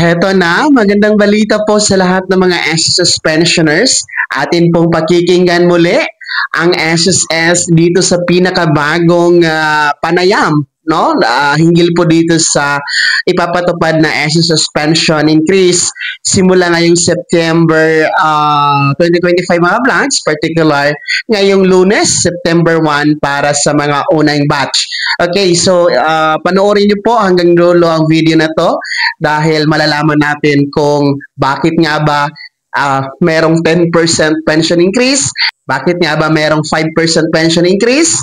Heto na, magandang balita po sa lahat ng mga SSS pensioners. Atin pong pakikinggan muli ang SSS dito sa pinakabagong panayam, no? Hinggil po dito sa ipapatupad na SSS pension increase simula ngayong September 2025 mga blanks, particular ngayong Lunes, September 1 para sa mga unang batch. Okay, so panoorin niyo po hanggang dulo ang video na to dahil malalaman natin kung bakit nga ba merong 10% pension increase, bakit nga ba merong 5% pension increase,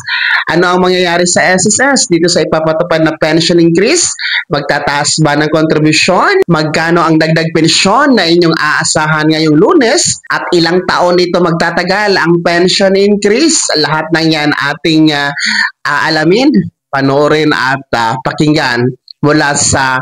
ano ang mangyayari sa SSS dito sa ipapatupad na pension increase, magtataas ba ng kontribusyon, magkano ang dagdag pensyon na inyong aasahan ngayong Lunes, at ilang taon ito magtatagal ang pension increase. Lahat ng yan ating aalamin, panoorin at pakinggan mula sa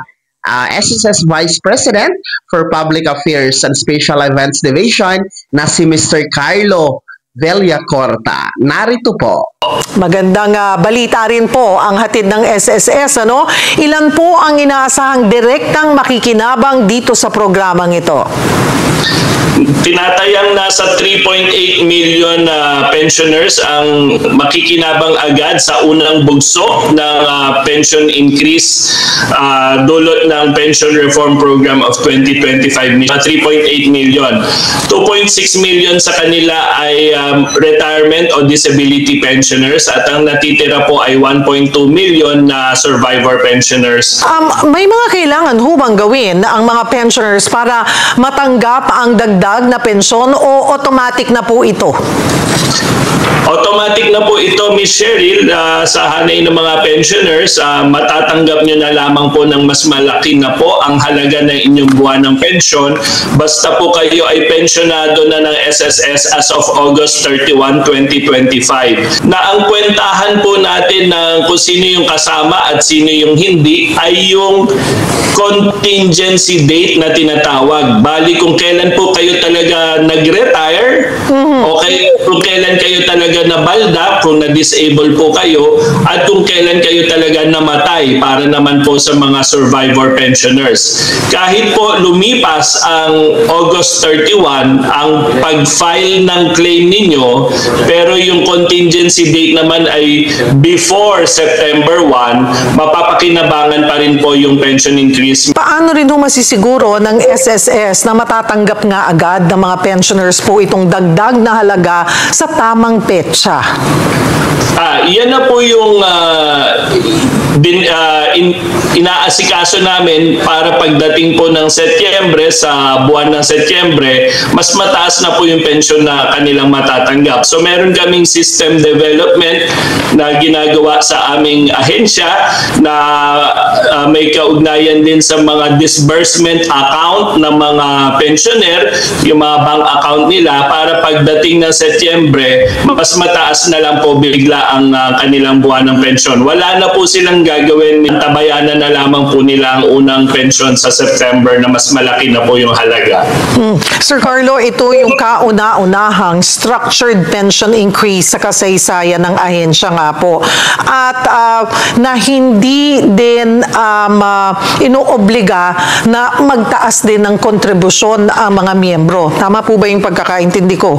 SSS Vice President for Public Affairs and Special Events Division na si Mr. Carlo Villacorta. Narito po. Magandang balita rin po ang hatid ng SSS, ano? Ilan po ang inaasahang direktang makikinabang dito sa programang ito? Tinatayang nasa 3.8 million pensioners ang makikinabang agad sa unang bugso ng pension increase dulot ng Pension Reform Program of 2025. 3.8 million. 2.6 million sa kanila ay retirement o disability pensioners at ang natitira po ay 1.2 million na survivor pensioners. May mga kailangan hubang gawin ang mga pensioners para matanggap ang dagdag na pensyon o automatic na po ito? Automatic na po ito, Ms. Cheryl, sa hanay ng mga pensioners. Matatanggap nyo na lamang po ng mas malaki na po ang halaga ng inyong buwan ng pensyon. Basta po kayo ay pensionado na ng SSS as of August 31, 2025. Na ang kwentahan po natin ng kung sino yung kasama at sino yung hindi ay yung contingency date na tinatawag. Bali kung kailan po kayo talaga nag-retire, okay, kung kailan kayo talaga nabalda, kung na-disable po kayo, at kung kailan kayo talaga namatay para naman po sa mga survivor pensioners. Kahit po lumipas ang August 31, ang pag-file ng claim ninyo, pero yung contingency date naman ay before September 1, mapapakinabangan pa rin po yung pension increase. Paano rin ho masisiguro ng SSS na matatanggap nga agad ng mga pensioners po itong dagdag na halaga sa tamang petsa? Yan na po yung inaasikaso namin para pagdating po ng Setyembre, sa buwan ng Setyembre, mas mataas na po yung pensyon na kanilang matatanggap. So meron kaming system development na ginagawa sa aming ahensya na may kaugnayan din sa mga disbursement account ng mga pensioner, yung mga bank account nila, para pagdating ng Setyembre, mas mataas na lang po bigla ang kanilang buwan ng pensyon. Wala na po silang gagawin, tabayanan na lamang po nila ang unang pensyon sa September na mas malaki na po yung halaga. Sir Carlo, ito yung kauna-unahang structured pension increase sa kasaysayan ng ahensya nga po. At na hindi din inoobliga na magtaas din ng kontribusyon ang mga miyembro. Tama po ba yung pagkakaintindi ko?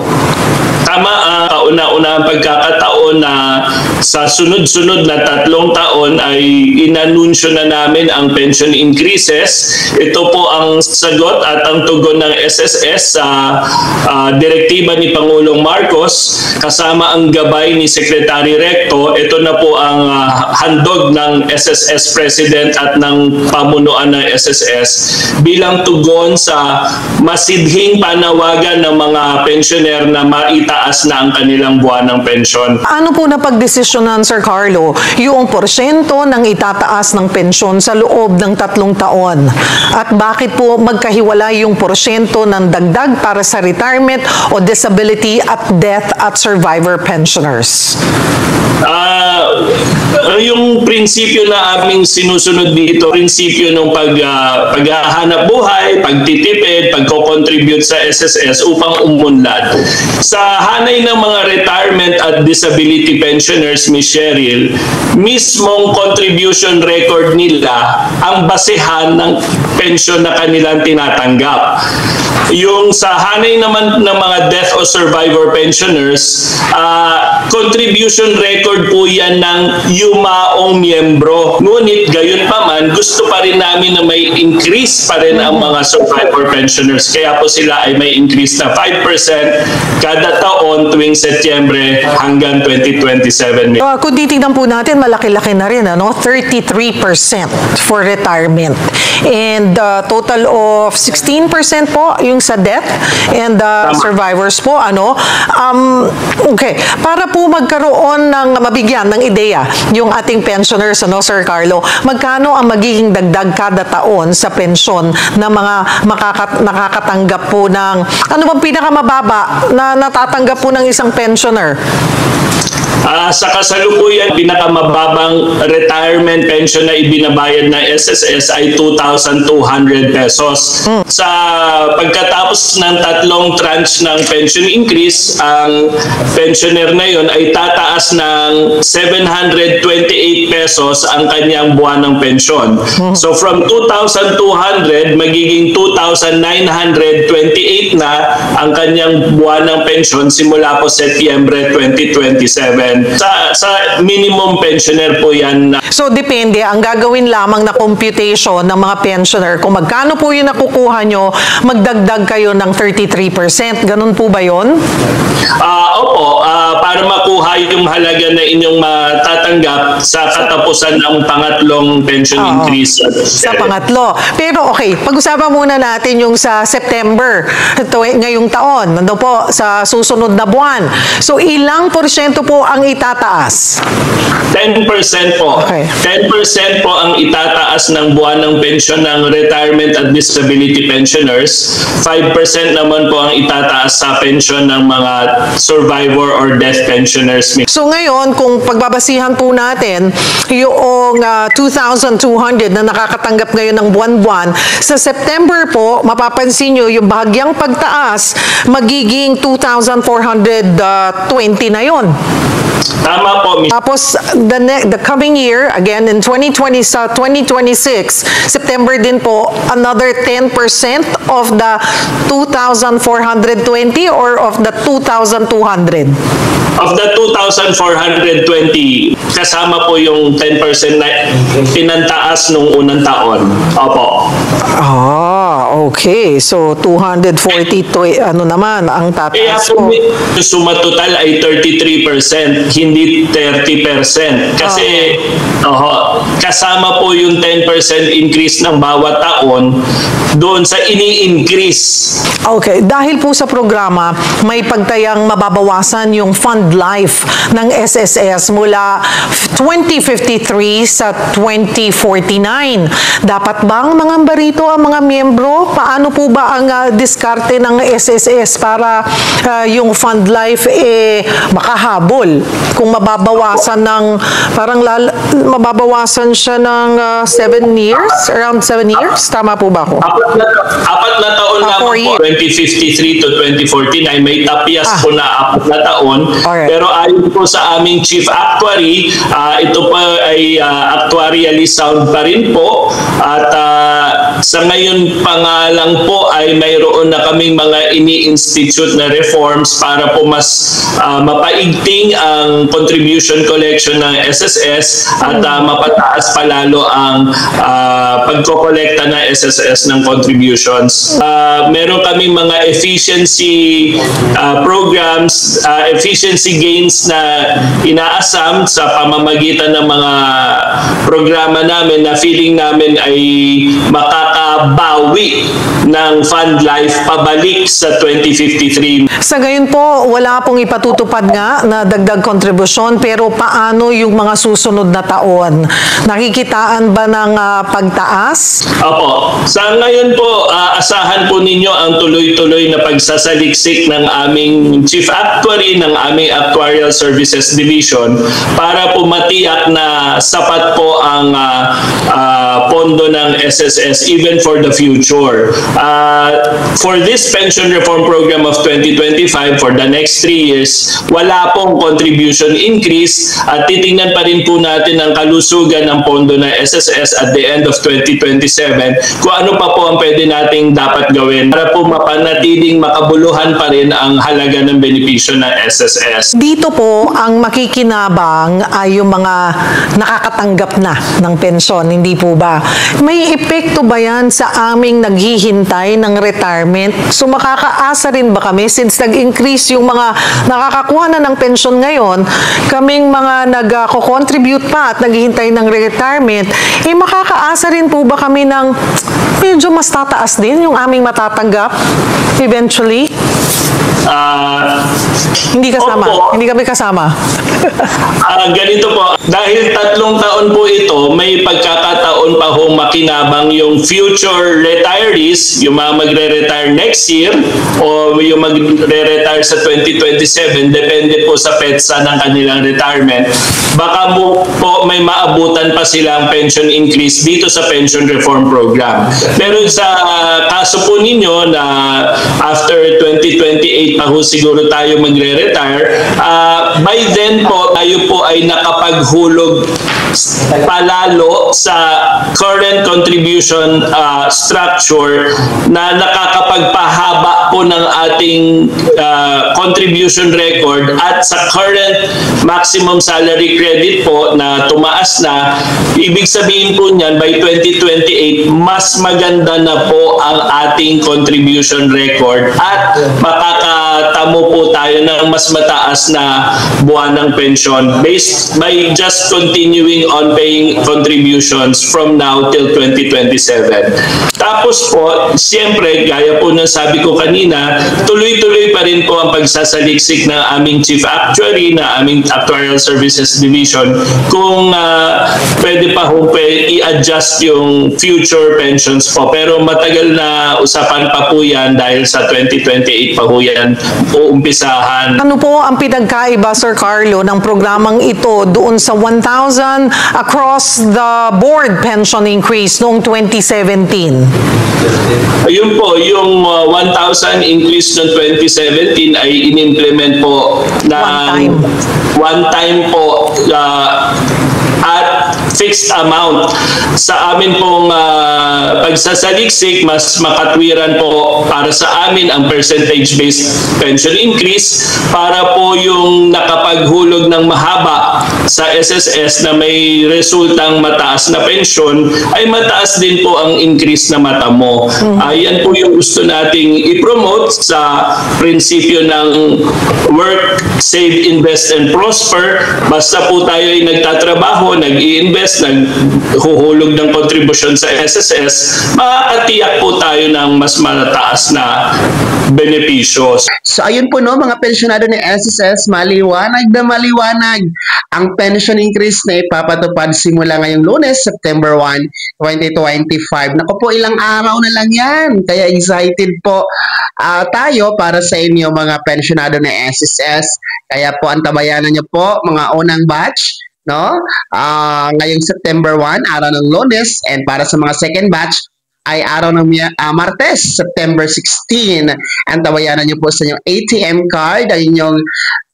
Tama, kauna-una ang pagkakataon na sa sunod-sunod na 3 taon ay inanunsyo na namin ang pension increases. Ito po ang sagot at ang tugon ng SSS sa direktiba ni Pangulong Marcos kasama ang gabay ni Secretary Recto. Ito na po ang handog ng SSS President at ng pamunuan ng SSS bilang tugon sa masidhing panawagan ng mga pensioner na maitaas na ang kanilang buwan ng pensyon. Ano po na pagdesisyonan, Sir Carlo, yung porsyento ng itataas ng pensyon sa loob ng 3 taon? At bakit po magkahiwala yung porsyento ng dagdag para sa retirement o disability at death at survivor pensioners? Yung prinsipyo na aming sinusunod dito, prinsipyo ng paghahanap buhay, pagtitipid, pagko nagko-contribute sa SSS upang umunlad. Sa hanay ng mga retirement at disability pensioners, Ms. Cheryl, mismong contribution record nila ang basehan ng pensyon na kanilang tinatanggap. Yung sa hanay naman ng mga death o survivor pensioners, contribution record po yan ng yumaong miyembro. Ngunit gayon pa man, gusto pa rin namin na may increase pa rin ang mga survivor pensioners. Kaya po sila ay may increase na 5% kada taon tuwing Setyembre hanggang 2027. Kung titignan po natin, malaki-laki na rin, 33% for retirement. And total of 16% po yung sa death and survivors po. Okay, para po magkaroon ng mabigyan ng ideya yung ating pensioners, Sir Carlo, magkano ang magiging dagdag kada taon sa pensyon ng mga nakakatanggap po ng, ano bang pinakamababa na natatanggap po ng isang pensioner? Sa kasalukuyan, pinakamababang retirement pension na ibinabayad ng SSS ay 2,200 pesos. Sa pagkatapos ng 3 tranche ng pension increase, ang pensioner na yon ay tataas ng 728 pesos ang kanyang buwan ng pensyon. So from 2,200, magiging 2,928 na ang kanyang buwan ng pensyon simula po Setyembre 2027. Sa minimum pensioner po yan. So depende, ang gagawin lamang na computation ng mga pensioner, kung magkano po yung nakukuha nyo, magdagdag kayo ng 33%. Ganun po ba yun? Opo, para makuha yung halaga na inyong matatanggap sa katapusan ng pangatlong pension increase. Sa pangatlo. Pero okay, pag-usapan muna natin yung sa September, ngayong taon, nando po sa susunod na buwan. So ilang porsyento po ang itataas? 10% po. Okay. 10% po ang itataas ng buwan ng pensyon ng retirement at disability pensioners. 5% naman po ang itataas sa pensyon ng mga survivor or death pensioners. So ngayon, kung pagbabasihan po natin yung 2,200 na nakakatanggap ngayon ng buwan-buwan, sa September po, mapapansin nyo yung bahagyang pagtaas, magiging 2,420 na yon. Tama po, Ms. Tapos, the coming year, again, in 2026, September din po, another 10% of the 2,420 or of the 2,200? Of the 2,420, kasama po yung 10% na pinantaas nung unang taon. Opo. Okay. So, 240 to, ano naman, ang Kaya tataas po, po. yung suma total ay 33%, hindi 30%. Kasi kasama po yung 10% increase ng bawat taon doon sa ini-increase. Okay, dahil po sa programa, may pagtayang mababawasan yung fund life ng SSS mula 2053 sa 2049. Dapat bang mangamba rito ang mga miyembro? Paano po ba ang diskarte ng SSS para yung fund life makahabol? Kung mababawasan ng, mababawasan siya ng 7 years? Around 7 years? Tama po ba ako? Apat na taon na po, 4 years. 2053 to 2049, may tapyas po na 4 na taon. Alright. Pero ayon po sa aming Chief Actuary, ito pa ay actuarially sound pa rin po. At sa ngayon pa nga lang po ay mayroon na kaming mga ini-institute na reforms para po mas mapaigting ang contribution collection ng SSS at mapataas palalo ang pagkokolekta ng SSS ng contributions. Meron kaming mga efficiency programs, efficiency gains na inaasam sa pamamagitan ng mga programa namin na feeling namin ay makakabawi ng fund life pabalik sa 2053. Sa gayon po, wala pong ipatutupad nga na dagdag kontribusyon, pero paano yung mga susunod na taon? Nakikitaan ba ng pagtaas? Opo. Sa ngayon po, asahan po ninyo ang tuloy-tuloy na pagsasaliksik ng aming Chief Actuary, ng aming Actuarial Services Division para po matiyak na sapat po ang pondo ng SSS even for the future. For this pension reform program of 2025, for the next 3 years, wala pong contribution increase at titingnan pa rin po natin ang kalusugan ng pondo ng SSS at the end of 2027 kung ano pa po ang pwede nating dapat gawin para po mapanatiling makabuluhan pa rin ang halaga ng benepisyo ng SSS. Dito po, ang makikinabang ay yung mga nakakatanggap na ng pensyon, hindi po ba? May epekto ba yan sa aming naghihintay ng retirement? So makakaasa rin ba kami since nag-increase yung mga nakakakuha na ng pensyon ngayon, kaming mga nag-contribute pa at naghihintay ng retirement, makakaasa rin po ba kami ng medyo mas tataas din yung aming matatanggap eventually? Hindi kasama. Opo. Hindi kami kasama. Ganito po, dahil 3 taon po ito, may pagkakataon pa hong makinabang yung future retirees, yung mga magre-retire next year o yung magre-retire sa 2027, depende po sa petsa ng kanilang retirement. Baka po may maabutan pa silang pension increase dito sa pension reform program. Pero sa kaso po ninyo na after 2028 pa ho siguro tayo magre-retire, by then po tayo po ay nakapaghulog palalo sa current contribution structure na nakakapagpahaba po ng ating contribution record at sa current maximum salary credit po na tumaas na, ibig sabihin po niyan by 2028 mas maganda na po ang ating contribution record at makakatamo po tayo ng mas mataas na buwan ng pensyon based by just continuing on paying contributions from now till 2027. Tapos po, siyempre, gaya po ng sabi ko kanina, tuloy-tuloy pa rin po ang pagsasaliksik ng aming Chief Actuary, na aming Actuarial Services Division, kung pwede pa ho i-adjust yung future pensions po. Pero matagal na usapan pa po yan dahil sa 2028 pa po yan uumpisahan. Ano po ang pinagkaiba, Sir Carlo, ng programang ito doon sa 1,000 across the board pension increase noong 2017? Ayun po, yung 1,000 increase noong 2017 ay in-implement po ng one time po at fixed amount. Sa amin pong pagsasaliksik, mas makatwiran po para sa amin ang percentage-based pension increase para po yung nakapaghulog ng mahaba sa SSS na may resultang mataas na pensyon ay mataas din po ang increase na matamo. Yan po yung gusto nating i-promote sa prinsipyo ng work, save, invest, and prosper. Basta po tayo ay nagtatrabaho, nag-i-invest, naghuhulog ng kontribusyon sa SSS, makakatiyak po tayo ng mas mataas na benepisyo. So ayun po no, mga pensyonado ni SSS, maliwanag na maliwanag ang pension increase na ipapatupad simula ngayong Lunes, September 1, 2025. Naku po, ilang araw na lang yan. Kaya excited po tayo para sa inyo mga pensyonado ni SSS. Kaya po antabayanan niyo po mga unang batch, no? Ngayong September 1, araw ng Lunes, and para sa mga second batch ay araw ng Martes, September 16. Antabayanan niyo po sa inyong ATM card ay inyong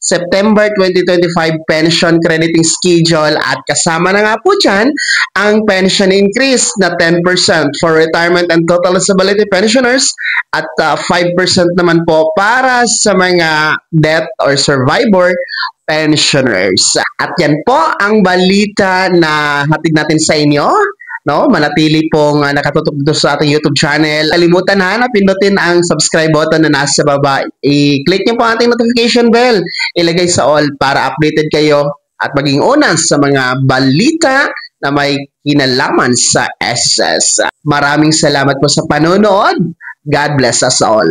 September 2025 pension crediting schedule at kasama na nga po dyan ang pension increase na 10% for retirement and total disability pensioners at 5% naman po para sa mga death or survivor pensioners. At yan po ang balita na hatid natin sa inyo. No, manatili pong nakatutok dito sa ating YouTube channel. Kalimutan na pindutin ang subscribe button na nasa baba. I-click niyo po ang ating notification bell. Ilagay sa all para updated kayo at maging una sa mga balita na may kinalaman sa SS. Maraming salamat po sa panonood. God bless us all.